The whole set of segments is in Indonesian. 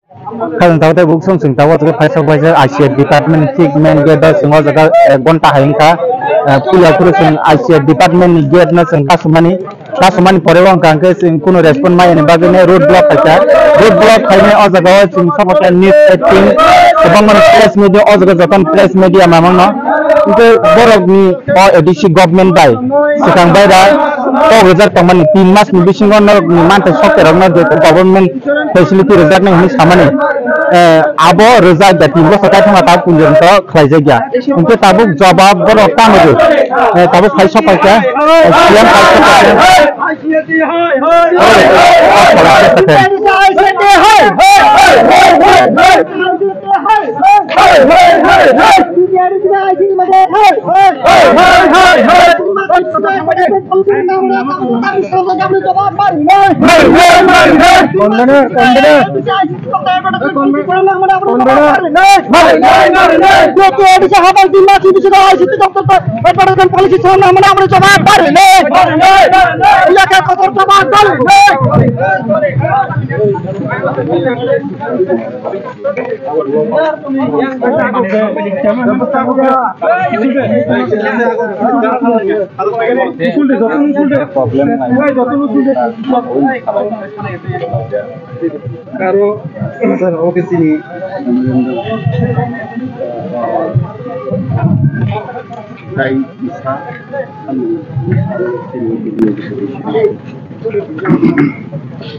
Kalau tahu teh bukan sing tahu tu paisa ICT department tik main gate dah semua jaga gonta hingga punya kurang ICT department gate na sing kasumani perewang kangke sing kuno respon mai ni bagainya road block kayaknya oh jaga sing sama kan news setting sebangun press media oh jaga jatan press media memang no itu borok ni oh edisi government bay sekarang bay dah oh result teman 3 mas ni bisingon no mantai sok terangna government facility result ni sama ni abo result dah 3 sekat sama tahu punjung tu kerja dia untuk tabuk jawab borok tamu tu tabuk khai sok aja siang khai sok aja Karo oke sini saya bisa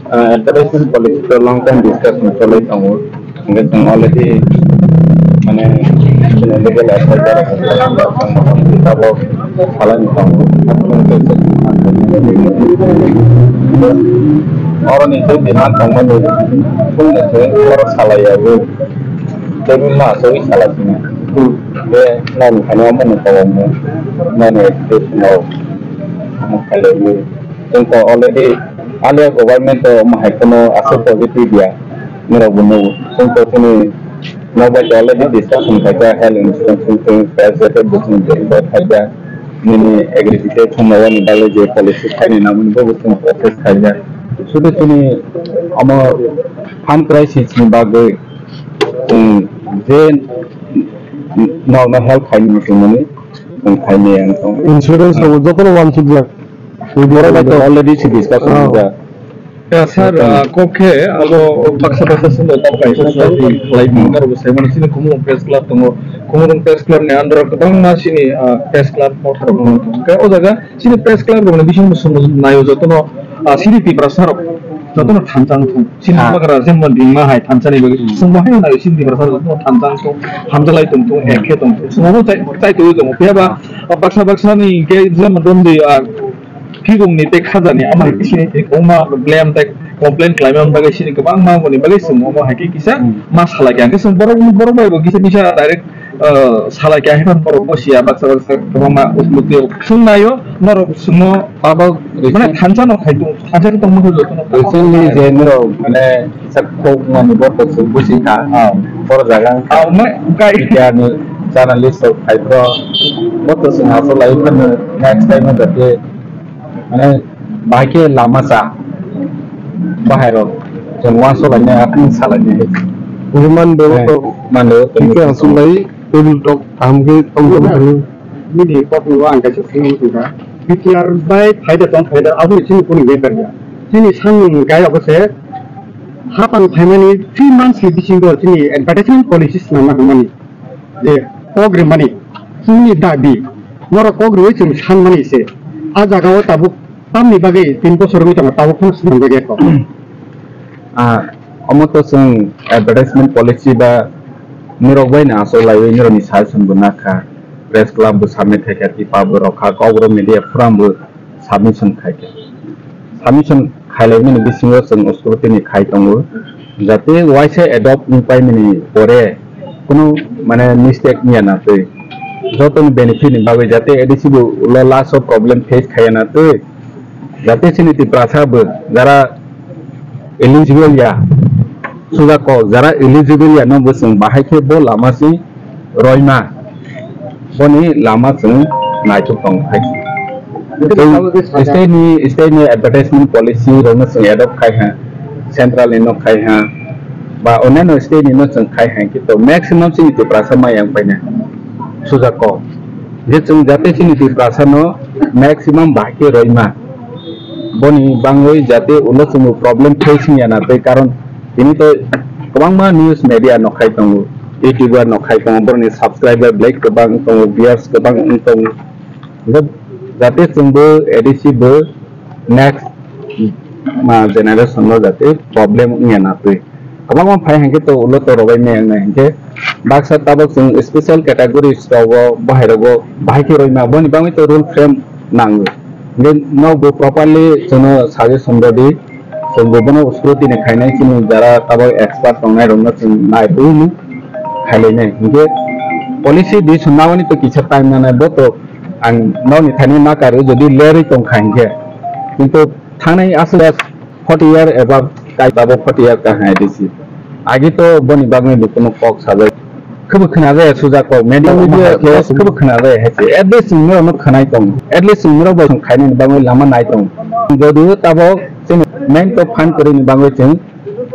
advertisement policy long time discussion solid amount nggak already mana legal advisor kita bawa salah orang itu dengan teman pun itu orang salah ya bu tapi masuk salah sini dia non karena mana kalau mana itu mau kalau bu contoh already ada government tu mahkamah asal positif dia merabu contoh ini nobody already discussion saja health insurance something president bukan jadi saja ini agriculture semua ni dalam je policy ni namun bukan proses saja sudah ini ama farm crisis ni bagai je normal health kain ni kain yang insurance tu jauh one thing already si discussion juga. Ya sir, koke, abo paksa-paksa sudah tahu sesuatu lain mungkin saya mana sini kumurung press club tunggu kumurung press club ni andor ketemu mas sini press club motor kayak oh jaga sini press club mana bisa musuh nayo jatuh no sini Tiprasa jatuh no tancang tu sini apa kerana sini mendingma hai tancang ni bagi semuanya nayo sini Tiprasa jatuh no tancang tu hamzalai tu eke tu semua cai tu itu mungkin apa paksa-paksa ni kayak zaman dulu di Phunuk ni tek hajar ni amai sini oma blame tek komplain klaim bagai sini kebang mau ni bagai semua mau hakiki kisah masalah yang ke semua orang baik bisa direct salah kehidupan orang Asia baksa kebang mau usmutio sunnayo nor semua apa mana hancan orang itu hancan itu mau jatuh recently general mana sekok mana buat sembuh sih kan for jalan kayak ni journalist of Hydro buat semua lain kan next time ada mana bahagia lama sah bahaya semua soalnya akan salah ni Uruman berapa mana jika Sanlai untuk ambil tongkol ini popular angkat sini juga biar baik ada apa sini pun bekerja sini sang gaya apa saya hapan family 3 months lebih single sini advertisement policies nama money the program money sini dabi mora program itu sang money se aja kau tabuk kami bagi tim posor itu tabuk pun senang bagi kau Omoto sing advertisement policy ba nirogwai na so lai niro ni sai sembunaka press club summit thekati pa borokha kogro media forum bu submission khaike submission khaile ni bisingo sing uskurti ni khai tongo jate waise adopt ni pai ni pore kono mane mistake ni na te joton benefit ni bawe jate edisibu lola so problem face khaya na te jate sini Tiprasa bu jara eligible ya sudah kau jara eligible ya nombor seng bahaya ke bol lama si roina boni lama seng naik tong hai stay ni advertisement policy roina seng adopt kai ha central eno kai ha ba oneno state ni no chung khai hang ki to maximum sini Tiprasa ma yang paina suja ko je chung jate sini Tiprasa no maximum bahke roima boni bangoi jate ulo chung problem facing yana te karon ini to kobangma news media no khai tongo YouTuber no khai tongo borni subscriber black kobang tongo viewers kobang tongo jate chung bo edc bo next ma generation lo jate problem yana te kobangma phai hangke to ulo to robai me ang hangke baksa tabak chung special category stogo bahairogo bahike roima boni bangoi to rule frame nango no go properly jono suggestion body Sumbono scrutiny ne khainai chini jara tabo expert tongnai rongna chung nai buinu khailene nge policy di sunawani to kicha time na boto ang noni thani na karu jodi leri tong khainge kintu thanai asle 40 year above kai tabo 40 year ka hai disi agi to boni bagme dukono kok sabe khub khna ga suja ko media ke khub khna ga he at least ngro no khanai tong at least ngro ba khainai bagme lama nai tong jodi tabo main to fund kore ni bangoi chung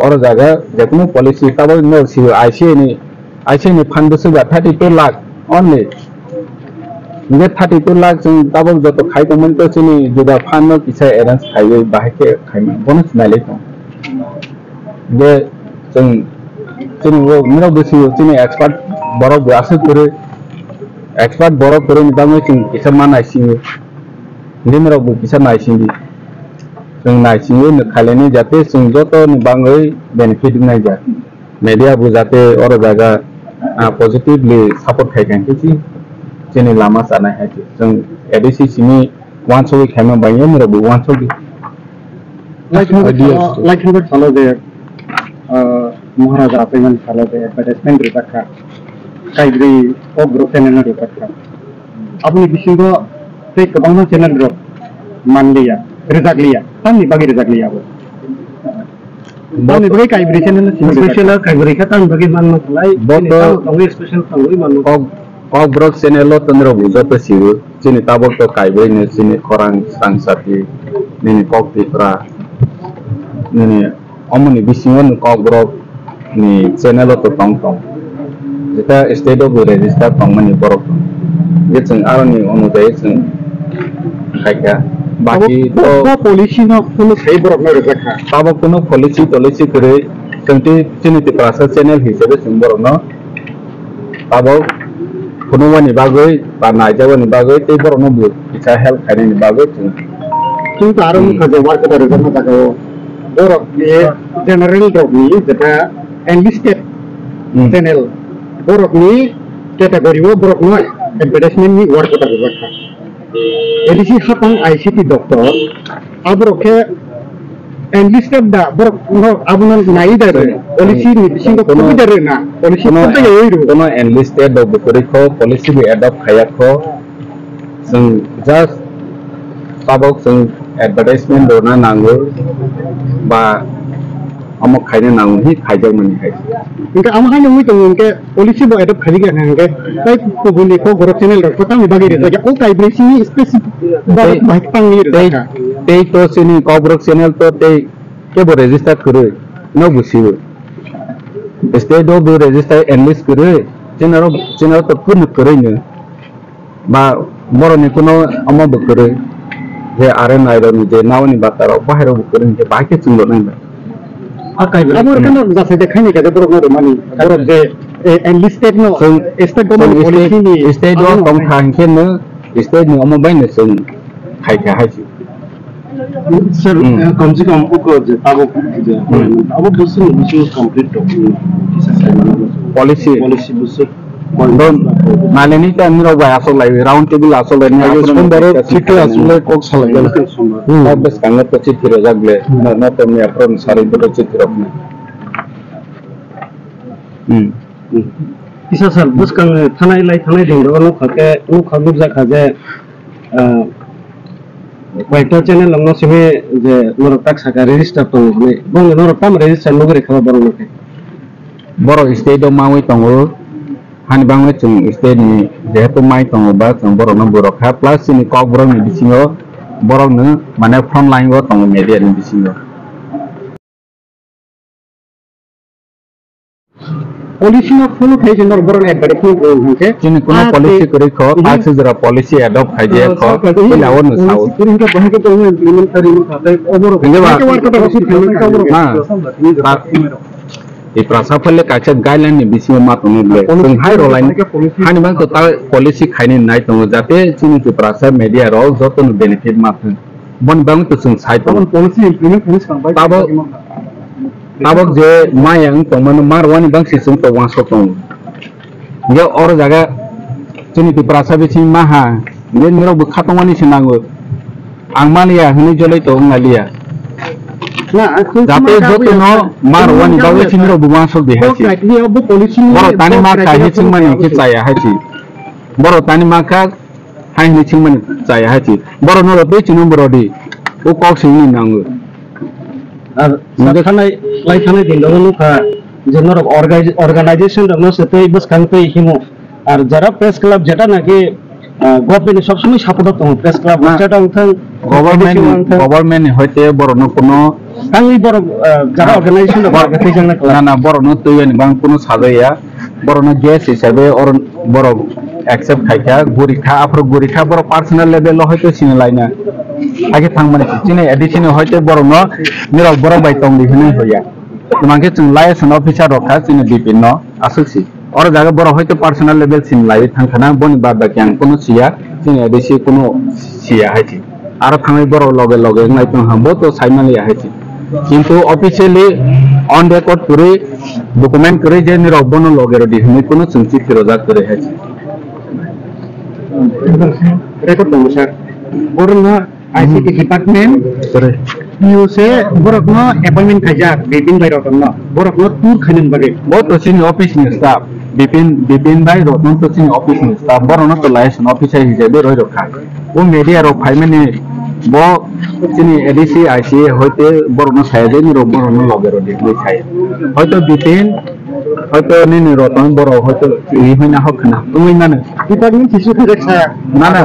oro jaga jekunu policy tabo no si ICA ni fund busu 32 lakh only nge 32 lakh chung tabo joto khai to mon to chini juda fund no kisai arrange khai bahake khai bonus nai le to je chung chini wo mino busu chini expert boro asu kore expert boro kore ni bangoi chung kisa manai singi nimero bu kisa nai singi जों नायसिङै खालायनाय जाते जों जत' बाङै बेनिफिट नाय जा media bu जाते और जागा पजिटिवली सपोर्ट खायखांखि जोंनि लामा जानाय हाय जों एडिसि सिनि वान्स वी खायमा बायो मेरो बु वान्स वी like number follow there महाराजा पेमेंट follow there एडवर्टाइजमेंट रिपाखा काइब्रि ओ ग्रुप चैनल रिपाखा अपनी बिसिंगो ते गोबां चैनल रो मानलिया रिजागलिया तानि बागि रिजागलिया बो तानि बागि काइब्रि चैनल स्पेशल काइब्रि का तानि बागि माननो खलाय बोतो तांनि स्पेशल तांनि माननो ओ ग्रुप चैनल तंद्रो बुजो तो सिउ चिनि ताबक तो काइब्रि ने चिनि खरां सांसाति निनि कक तिप्रा निनि अमनि बिसिङन कक ग्रुप नि चैनल तो तंग जेता स्टेट अफ रजिस्टर तंगमनि बरक जे जों आरनि अनुदाय जों खायका बाकी तो पॉलिसी ना फुनुक सही बरक न रखा ताबो कुनो पॉलिसी करे जोंति चिनि तिप्रासा चैनल हिसाबै जों बरक न ताबो फुनुवानि बागै बा नायजावनि बागै ते बरक न बु इसा हेल्प खायनि बागै जों तारम खजे मार्केट रिजन ताको बरक ये जनरल डॉगनि जेटा एनलिस्टेड चैनल बरक नि कैटेगरी वो बरक न एडवर्टाइजमेंट नि वर्क ताको रखा एडिसि हापां आईसीटी डॉक्टर आबरके एनलिस्टेड दा बरक न आबुन नाइ दारे पॉलिसी नि बिसिंग को दारे ना पॉलिसी को तो यइरु कोनो एनलिस्टेड डॉ बकरिखो पॉलिसी बि एडॉप्ट खायाखो जों जस्ट ताबक जों एडवर्टाइजमेंट दरना नांगो बा अमक खायनो नांगो हि खायजो मनि हाय इनका आमहाय नङै दङ इनके पॉलिसी बो एडॉप्ट खालिगे हांगे ताइ कुबुनि को गरब चैनल रखो तांनि बागि रे ओ काइब्रेसी स्पेसिफिक बात बाइक पांनि रे ते तो सिनि कब्रक चैनल तो ते केबो रजिस्टर करे न बुसियो स्टेट अफ रजिस्टर एनलिस्ट करे चैनल तो कुन करेनो बा बरनि कुनो अमब करे जे आरे नायरनि जे नावनि बाताराव बाहेराव करे जे बाके चुंगो नांबा आबर कनो जासे देखायनि के बरक न मानि बरक जे एनलिस्टेड नो स्टेट गवर्नमेंट पॉलिसी नि स्टेट अफ कम खांखे न स्टेट नि अमब बायनो जों खायखा हायसि सर कम से कम को जे ताबो जे अब बसु बिसु कंप्लीट पॉलिसी बसु मालेनि त निराव बाय आसल लाइ राउंड टेबल आसल लाइ नि समबार चिटे आसल कक सालाय अब बस कांग त चिथिर जागले न त नि अप्रन सारि बट चिथिर अपने इसा सर बस कांग थानाय लाइ थानाय दिंदो न खके उ खलुक जाखा जे कयटा चैनल लंग सिमे जे नर टाक साका रजिस्टर तो ने बंग नर पाम रजिस्टर नगरे खबा बरो नके बरो स्टेट मावै तंगो हानि बांगै जों स्टेट नि जेहेतु माइ तंगो बा जों बरो न बरखा प्लस नि कक बरो नि बिसिङो बरो न माने फ्रन्ट लाइन गो तंगो मीडिया नि बिसिङो policy no Phunuk hai jenor boron advertisement ko hangke Chini kuno policy kuri ko aksi jara policy adopt hai je ko ila onu sau Kirim ka bahage to implement kari khate oboro Tiprasa pale kaca guideline ni bisi ma tunu le sung hai ro line hani bang to ta policy khaini nai tunu jate chini Tiprasa media ro jotun benefit ma thun bon bang to sung sai to policy implement police kang bai tabok je mayang tongman marwani bang si sung to wang so tong ye or jaga chini Tiprasa bisi maha ne niro bu khatongani sinango angmalia hini jolai to ngalia Jate joto no marwani bawe chinro buwan so de hachi boro tani ma ka hi chingmani ki chaya hachi boro tani ma ka hai ni chingmani chaya hachi boro no be chinu boro di o kok singni nangu Lai din dong ka jenor organization dong se tei bus kan tei himo ar jara press club jeta na ke government সব সময় সাপোর্ট তো press club যেটা উঠে গভর্নমেন্ট হইতে বড় ন কোনো আমি বড় যারা অর্গানাইজেশন না না বড় ন তৈরি বাং কোনো সাজাইয়া বড় ন গ্যাস হিসাবে ওর বড় অ্যাকসেপ্ট খাইকা গরিখা আফর গরিখা বড় পার্সোনাল লেভেল হয়তো চিনে লাইনা আগে থাং মানে চিনে এডিশন হয়তো বড় ন নিরব বড় বাই তং দিহনে হইয়া তোমাকে जों লাইসেন্স অফিসার রখা চিনে বিভিন্ন আসুছি और जागा बरो हयतो पर्सनल लेवल सिम लाई थांखाना बनि बादा क्यां कोनो सिया जों एदिसि कोनो सिया हाइति आरो थांनाय बरो लगे लगे नाय तो हमबो तो साइमालि हाइति किंतु ऑफिशियली ऑन रेकॉर्ड करे डॉक्यूमेंट करे जे निरब बनो लगे रो दिहने कोनो संचित रोजा करे हाइति record dong sir boron ICT department PU se borok no appointment khajak bipin bai rokno no borok no tour khanin bage बहुत तो चिनी ऑफिस में स्टाफ बिपिन भाई रोटन तो चिनी ऑफिस में स्टाफ बरो न तो लाइसेंस ऑफिसर हिसाबै रहि रखा वो मीडिया रो फाइमेनि बो चिनी एडीसी आईसी होते बरो न सायदे नि रो बरो न लगे रो देखले छाय हयतो बिपिन हयतो नि रोटन बरो हयतो इ होइना हखना तुइ माने department kisu khajak sa ना ना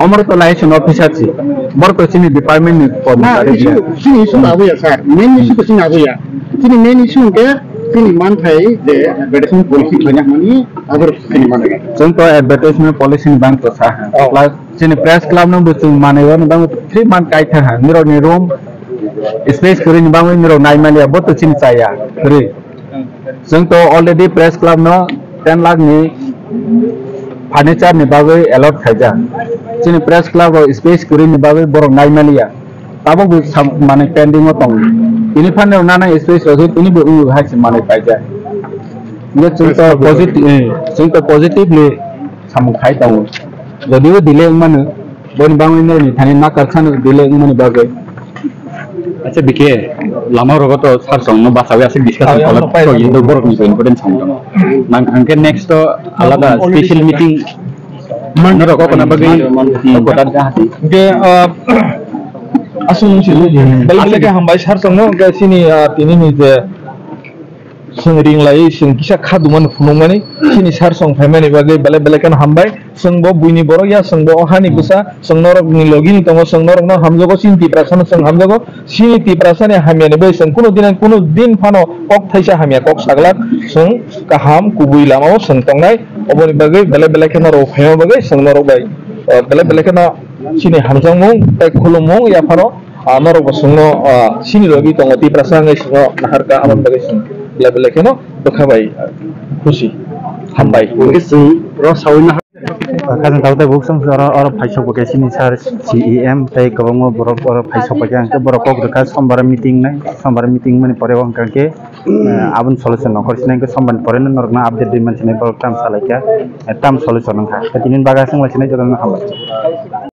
अमर तो लाइसेंस ऑफिसर छी बरो तो चिनी डिपार्टमेंट नि कर्मचारी sini isu abu ya sir main issue ko sini abu ya sini main issue ke sini Manthai de advertisement policy banyak mani agar sini mana जों तो एडवर्टाइजमेंट पॉलिसी नि बांग तो सा प्लस चिनी प्रेस क्लब न बुसुं मानेवा न बांग 3 मान काइथा हा निरो नि रूम स्पेस करि नि बांग निरो नाइमालिया बो तो चिनी चाया रे जों तो ऑलरेडी प्रेस क्लब न 10 लाख नि फर्नीचर नि बागै अलॉट खाइजा चिनी प्रेस क्लब स्पेस करि नि बागै बरो नाइमालिया ताबो माने पेंडिंग दं इनि फाने नाना स्पेस रजो इनि बो हाइस माने पाइजा ये जों तो पॉजिटिवली सामु खाइ दं जदिबो दिले माने बनि बांगैनो नि थानि ना करखानो दिले माने बागै अच्छा बिके लामा रगत सारसंग न बासावे आसे डिस्कशन खालाम तो ये तो बरक नि इम्पोर्टेंट संग नां आंके नेक्स्ट तो आलादा स्पेशल मीटिंग मन रगत कोना बागै गोटान जाहाति के asung si balik ke hambai sar song ke sini tini ni je sung ring lai sung kisa khaduman phunungani sini sar song family bagai balik kan hambai sung bo buini boro ya sung bo ohani kusa sung norok ni login tongo sung norok no hamjogo sini Tiprasa sung hamjogo sini Tiprasa ne hamia ne bai sung kuno din phano kok thaisa hamia kok saglak sung kaham kubui lamao sung tongnai oboni bagai balik kan ro pheo bagai sung norok bai balik kan sini hamjong mong tai khulum mong ya phano norok basungno sini logi tongo Tiprasa ngai sungo naharka amon bagai sung balik kan dokhabai khushi hambai sung ro sawina Kadang tahu tak bukan orang paisok pakai sini sar CEM, tapi kalau mau orang paisok pakai angke berapa berkas sambar meeting mana pore orang angke, abun solution nak korsi angke sambar pore norma update di mana sini bertam salahnya, tam solution angka. Tapi ini bagas yang macam ni juga nak hambat.